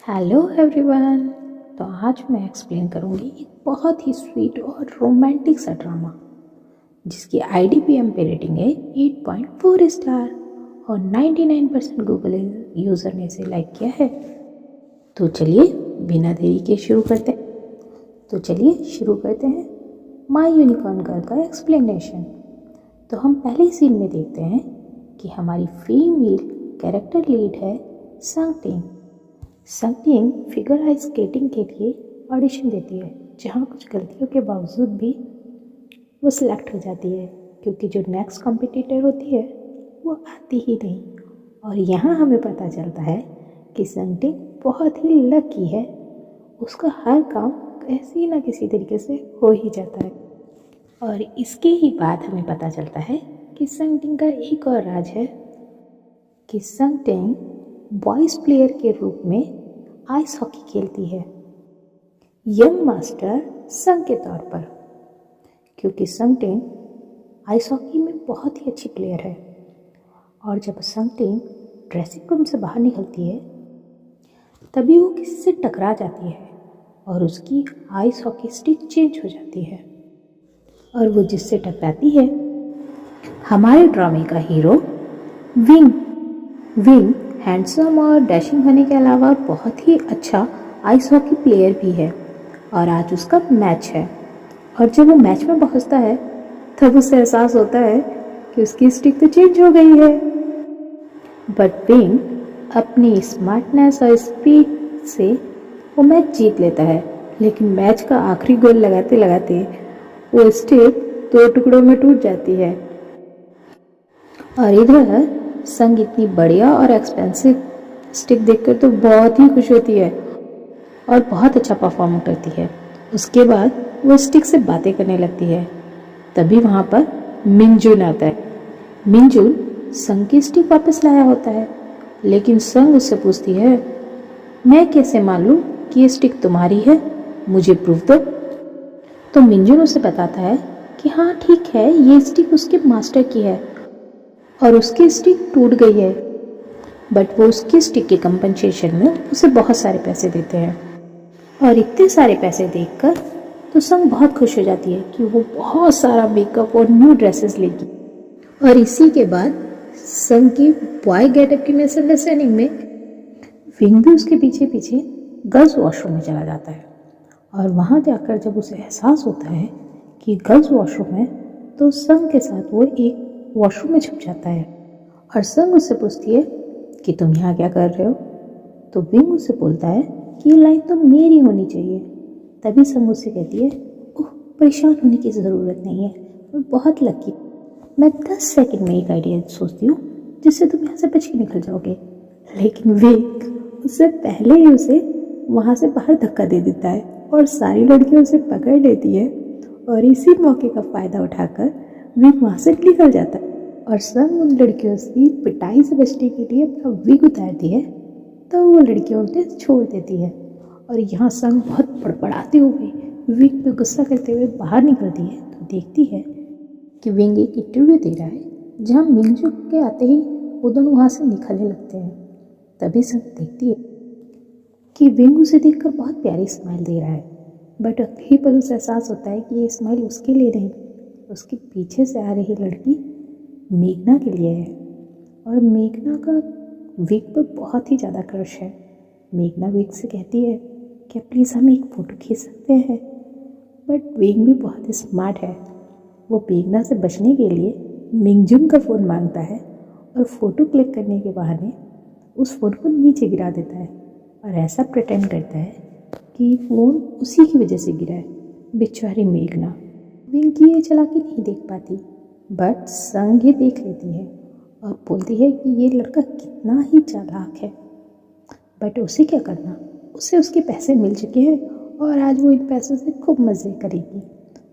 Hello everyone. तो आज मैं एक्सप्लेन करूँगी एक बहुत ही स्वीट और रोमांटिक सा ड्रामा जिसकी IDPM पे रेटिंग है 8.4 स्टार और 99% गूगल यूज़र ने इसे लाइक किया है। तो चलिए बिना देरी के शुरू करते हैं माय यूनिकॉर्न गर्ल का एक्सप्लेनेशन। तो हम पहले सीन में देखते हैं कि हमारी फीमेल कैरेक्टर लीड है संगटिंग। संगटिंग फिगर आइस स्केटिंग के लिए ऑडिशन देती है, जहाँ कुछ गलतियों के बावजूद भी वो सिलेक्ट हो जाती है क्योंकि जो नेक्स्ट कॉम्पिटिटर होती है वो आती ही नहीं। और यहाँ हमें पता चलता है कि संगटिंग बहुत ही लकी है, उसका हर काम किसी न किसी तरीके से हो ही जाता है। और इसके ही बाद हमें पता चलता है कि संगटिंग का एक और राज है कि संगटिंग बॉयज़ प्लेयर के रूप में आइस हॉकी खेलती है, यंग मास्टर संग के तौर पर, क्योंकि संगटिंग आइस हॉकी में बहुत ही अच्छी प्लेयर है। और जब संगटिंग ड्रेसिंग रूम से बाहर निकलती है तभी वो किसी से टकरा जाती है और उसकी आइस हॉकी स्टिक चेंज हो जाती है। और वो जिससे टकराती है हमारे ड्रामे का हीरो विंग। विंग हैंडसम और डैशिंग होने के अलावा बहुत ही अच्छा आइस हॉकी प्लेयर भी है और आज उसका मैच है। और जब वो मैच में पहुंचता है तब उसे एहसास होता है कि उसकी स्टिक तो चेंज हो गई है। बट विंग अपनी स्मार्टनेस और स्पीड से वो मैच जीत लेता है, लेकिन मैच का आखिरी गोल लगाते लगाते वो स्टिक 2 टुकड़ों में टूट जाती है। और इधर संग इतनी बढ़िया और एक्सपेंसिव स्टिक देखकर तो बहुत ही खुश होती है और बहुत अच्छा परफॉर्म करती है। उसके बाद वो स्टिक से बातें करने लगती है। तभी वहाँ पर मिंगजुन आता है। मिंगजुन संग की स्टिक वापस लाया होता है, लेकिन संग उससे पूछती है, मैं कैसे मान लूँ कि ये स्टिक तुम्हारी है, मुझे प्रूफ दो। तो मिंगजुन उसे बताता है कि हाँ ठीक है, ये स्टिक उसके मास्टर की है और उसकी स्टिक टूट गई है, बट वो उसकी स्टिक के कंपनसेशन में उसे बहुत सारे पैसे देते हैं। और इतने सारे पैसे देखकर तो संग बहुत खुश हो जाती है कि वो बहुत सारा मेकअप और न्यू ड्रेसेस लेगी। और इसी के बाद संग की बॉय गेटअप की मिसअंडरस्टैंडिंग में विंग भी उसके पीछे पीछे गर्ल्स वॉशरूम में चला जाता है। और वहाँ जाकर जब उसे एहसास होता है कि गर्ल्स वॉशरूम है तो संग के साथ वो एक वॉशरूम में छुप जाता है। और संग उससे पूछती है कि तुम यहाँ क्या कर रहे हो। तो विंग उससे बोलता है कि ये लाइन तो मेरी होनी चाहिए। तभी संग उससे कहती है, ओह परेशान होने की ज़रूरत नहीं है, मैं बहुत लकी, मैं 10 सेकंड में एक आइडिया सोचती हूँ जिससे तुम यहाँ से बच के निकल जाओगे। लेकिन विंग उससे पहले ही उसे वहाँ से बाहर धक्का दे देता है और सारी लड़कियाँ उसे पकड़ लेती है। और इसी मौके का फ़ायदा उठाकर विंग वहाँ से निकल जाता है और संग उन लड़कियों की पिटाई से बचने के लिए अपना विग उतारती है, तो वो लड़कियां उसे छोड़ देती है। और यहाँ संग बहुत बड़बड़ाते हुए विंग पे गुस्सा करते हुए बाहर निकलती है तो देखती है कि विंग एक इंटरव्यू दे रहा है, जहाँ मिंगजू के आते ही वो दोनों वहाँ से निकलने लगते हैं। तभी संग देखती है कि विंग उसे देखकर बहुत प्यारी स्माइल दे रहा है, बट अगले पल उसे एहसास होता है कि ये स्माइल उसके लिए नहीं, उसके पीछे से आ रही लड़की मेघना के लिए है। और मेघना का विग पर बहुत ही ज़्यादा क्रश है। मेघना विग से कहती है कि प्लीज़ हम एक फ़ोटो खींच सकते हैं, बट विग भी बहुत ही स्मार्ट है। वो मेघना से बचने के लिए मिंगजुन का फ़ोन मांगता है और फ़ोटो क्लिक करने के बहाने उस फ़ोन को नीचे गिरा देता है और ऐसा प्रिटेंड करता है कि फ़ोन उसी की वजह से गिरा है। बेचारी मेघना विंग की ये चालाकी नहीं देख पाती, बट संग ही देख लेती है और बोलती है कि ये लड़का कितना ही चालाक है। बट उसे क्या करना, उसे उसके पैसे मिल चुके हैं और आज वो इन पैसों से खूब मज़े करेगी।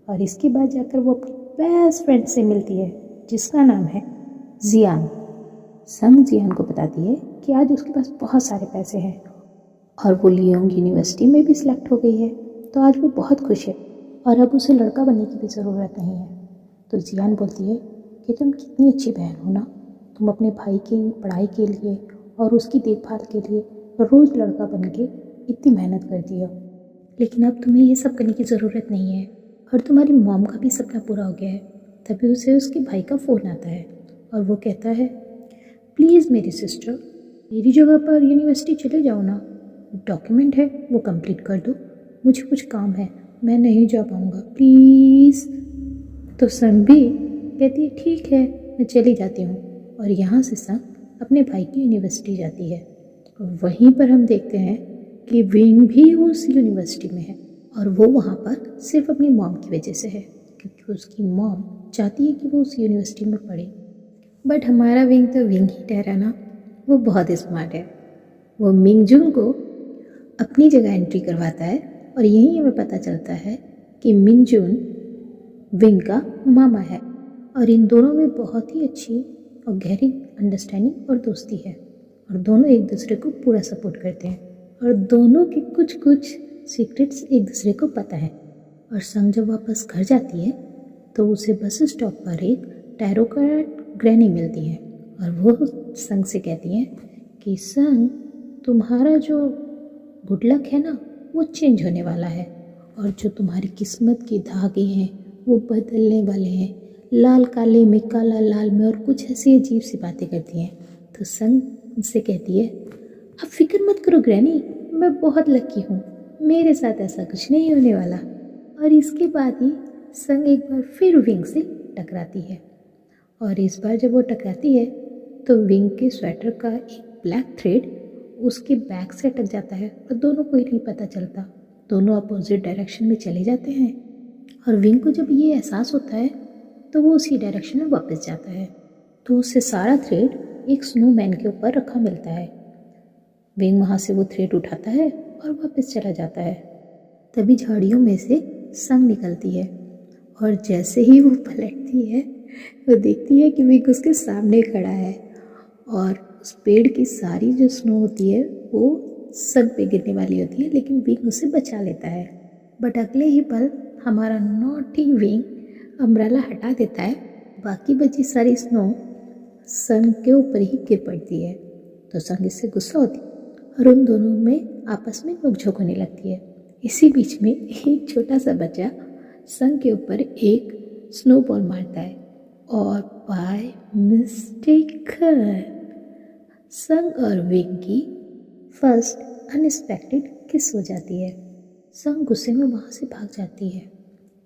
और इसके बाद जाकर वो अपनी बेस्ट फ्रेंड से मिलती है जिसका नाम है जियान। संग जियान को बताती है कि आज उसके पास बहुत सारे पैसे हैं और वो लियोंग यूनिवर्सिटी में भी सिलेक्ट हो गई है, तो आज वो बहुत खुश है और अब उसे लड़का बनने की भी ज़रूरत नहीं है। तो जियान बोलती है कि तुम कितनी अच्छी बहन हो ना, तुम अपने भाई की पढ़ाई के लिए और उसकी देखभाल के लिए रोज़ लड़का बन के इतनी मेहनत करती हो, लेकिन अब तुम्हें ये सब करने की ज़रूरत नहीं है और तुम्हारी मॉम का भी सपना पूरा हो गया है। तभी उसे उसके भाई का फ़ोन आता है और वो कहता है, प्लीज़ मेरी सिस्टर, मेरी जगह पर यूनिवर्सिटी चले जाओ ना, डॉक्यूमेंट है वो कंप्लीट कर दो, मुझे कुछ काम है, मैं नहीं जा पाऊँगा, प्लीज़। तो संग भी कहती है, ठीक है मैं चली जाती हूँ। और यहाँ से संग अपने भाई की यूनिवर्सिटी जाती है। और वहीं पर हम देखते हैं कि विंग भी उस यूनिवर्सिटी में है और वो वहाँ पर सिर्फ अपनी मॉम की वजह से है, क्योंकि उसकी मॉम चाहती है कि वो उस यूनिवर्सिटी में पढ़े। बट हमारा विंग तो विंग ही ठहरा ना, वो बहुत स्मार्ट है। वो मिंगजुन को अपनी जगह एंट्री करवाता है और यहीं हमें पता चलता है कि मिंगजुन विंग का मामा है और इन दोनों में बहुत ही अच्छी और गहरी अंडरस्टैंडिंग और दोस्ती है और दोनों एक दूसरे को पूरा सपोर्ट करते हैं और दोनों के कुछ कुछ सीक्रेट्स एक दूसरे को पता है। और संग जब वापस घर जाती है तो उसे बस स्टॉप पर एक टैरो कार्ड ग्रैनी मिलती है और वो संग से कहती है कि संग, तुम्हारा जो गुड लक है ना वो चेंज होने वाला है और जो तुम्हारी किस्मत के धागे हैं वो बदलने वाले हैं, लाल काले में, काला लाल में, और कुछ ऐसी अजीब सी बातें करती हैं। तो संग उनसे कहती है, आप फिक्र मत करो ग्रैनी, मैं बहुत लकी हूँ, मेरे साथ ऐसा कुछ नहीं होने वाला। और इसके बाद ही संग एक बार फिर विंग से टकराती है और इस बार जब वो टकराती है तो विंग के स्वेटर का एक ब्लैक थ्रेड उसके बैक से अटक जाता है और दोनों को ही नहीं पता चलता, दोनों अपोजिट डायरेक्शन में चले जाते हैं। और विंग को जब ये एहसास होता है तो वो उसी डायरेक्शन में वापस जाता है तो उसे सारा थ्रेड एक स्नोमैन के ऊपर रखा मिलता है। विंग वहाँ से वो थ्रेड उठाता है और वापस चला जाता है। तभी झाड़ियों में से संग निकलती है और जैसे ही वो पलटती है वो देखती है कि विंग उसके सामने खड़ा है और उस पेड़ की सारी जो स्नो होती है वो संग पे गिरने वाली होती है, लेकिन विंग उसे बचा लेता है। बट अगले ही पल हमारा नॉटी विंग अम्ब्रेला हटा देता है, बाकी बची सारी स्नो संग के ऊपर ही गिर पड़ती है। तो संग इससे गुस्सा होती है और उन दोनों में आपस में नोकझोंक होने लगती है। इसी बीच में एक छोटा सा बच्चा संग के ऊपर एक स्नोबॉल मारता है और बाय मिस्टेक संग और विंग की फर्स्ट अनएक्सपेक्टेड किस हो जाती है। संग गुस्से में वहाँ से भाग जाती है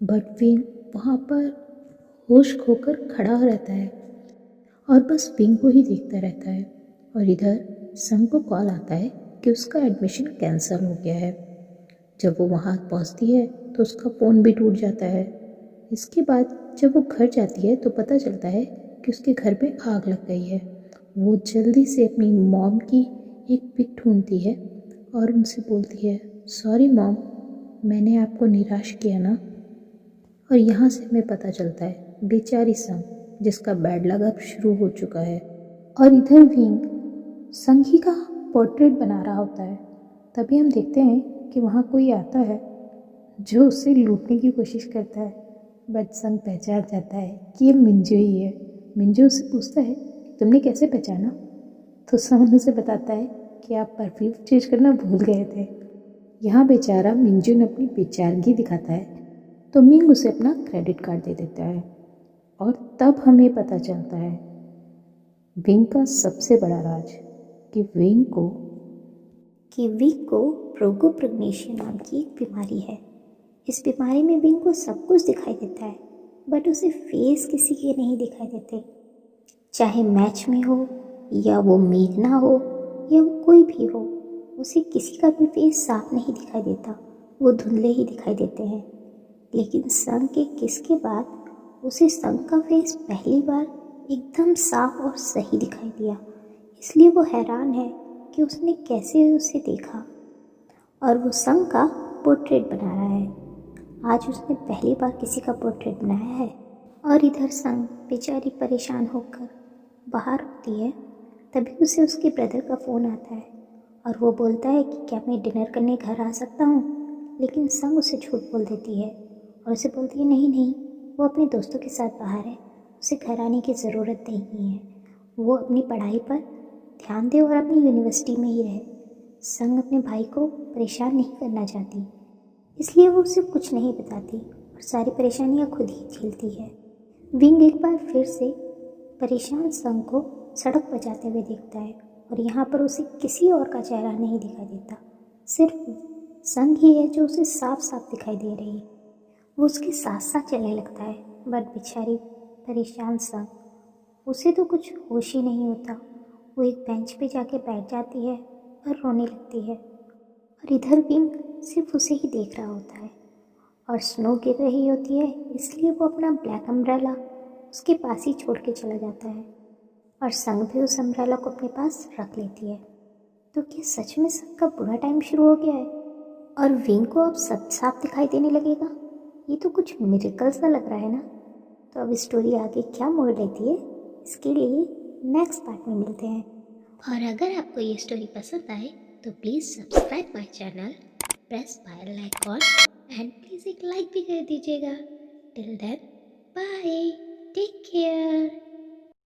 बट विंग वहाँ पर होश खोकर खड़ा रहता है और बस विंग को ही देखता रहता है। और इधर संग को कॉल आता है कि उसका एडमिशन कैंसिल हो गया है। जब वो वहाँ पहुँचती है तो उसका फ़ोन भी टूट जाता है। इसके बाद जब वो घर जाती है तो पता चलता है कि उसके घर में आग लग गई है। वो जल्दी से अपनी मॉम की एक पिक ढूंढती है और उनसे बोलती है, सॉरी मॉम, मैंने आपको निराश किया ना। और यहाँ से हमें पता चलता है बेचारी संग जिसका बैड लक अब शुरू हो चुका है। और इधर विंग संगी का पोर्ट्रेट बना रहा होता है। तभी हम देखते हैं कि वहाँ कोई आता है जो उसे लूटने की कोशिश करता है, बट संग पहचान जाता है कि ये मिंजू ही है। मिंजू उससे पूछता है, तुमने कैसे पहचाना? तो संग उसे बताता है कि आप परफ्यूम चेंज करना भूल गए थे। यहाँ बेचारा मिंजू ने अपनी बेचारगी दिखाता है तो मिंग उसे अपना क्रेडिट कार्ड दे देता है और तब हमें पता चलता है विंग का सबसे बड़ा राज कि विंग को प्रोगोप्रोग्नेशिया नाम की एक बीमारी है। इस बीमारी में विंग को सब कुछ दिखाई देता है बट उसे फेस किसी के नहीं दिखाई देते, चाहे मैच में हो या वो मेघना हो या वो कोई भी हो, उसे किसी का भी फेस साफ नहीं दिखाई देता, वो धुंधले ही दिखाई देते हैं। लेकिन संग के किस के बाद उसे संग का फेस पहली बार एकदम साफ और सही दिखाई दिया, इसलिए वो हैरान है कि उसने कैसे उसे देखा और वो संग का पोर्ट्रेट बना रहा है। आज उसने पहली बार किसी का पोर्ट्रेट बनाया है। और इधर संग बेचारी परेशान होकर बाहर होती है। तभी उसे उसके ब्रदर का फ़ोन आता है और वो बोलता है कि क्या मैं डिनर करने घर आ सकता हूँ, लेकिन संग उसे झूठ बोल देती है और उसे बोलती है नहीं नहीं, वो अपने दोस्तों के साथ बाहर है, उसे घर आने की ज़रूरत नहीं है, वो अपनी पढ़ाई पर ध्यान दे और अपनी यूनिवर्सिटी में ही रहे। संग अपने भाई को परेशान नहीं करना चाहती, इसलिए वो उसे कुछ नहीं बताती और सारी परेशानियां खुद ही झेलती है। विंग एक बार फिर से परेशान संग को सड़क पर जाते हुए देखता है और यहाँ पर उसे किसी और का चेहरा नहीं दिखाई देता, सिर्फ संग ही है जो उसे साफ साफ दिखाई दे रही है। वो उसके साथ साथ चलने लगता है, बट बेचारी परेशान संग, उसे तो कुछ होश ही नहीं होता। वो एक बेंच पे जाके बैठ जाती है और रोने लगती है और इधर विंग सिर्फ उसे ही देख रहा होता है। और स्नो गिर रही होती है, इसलिए वो अपना ब्लैक अम्ब्रेला उसके पास ही छोड़ के चला जाता है और संग भी उस अम्ब्रेला को अपने पास रख लेती है। तो क्या सच में संग का बुरा टाइम शुरू हो गया है और विंग को अब सब साफ दिखाई देने लगेगा? ये तो कुछ मिरेकल सा लग रहा है ना। तो अब स्टोरी आगे क्या मोड़ लेती है, इसके लिए नेक्स्ट पार्ट में मिलते हैं। और अगर आपको ये स्टोरी पसंद आए तो please subscribe my channel, press bell icon and please एक लाइक भी कर दीजिएगा। Till then bye.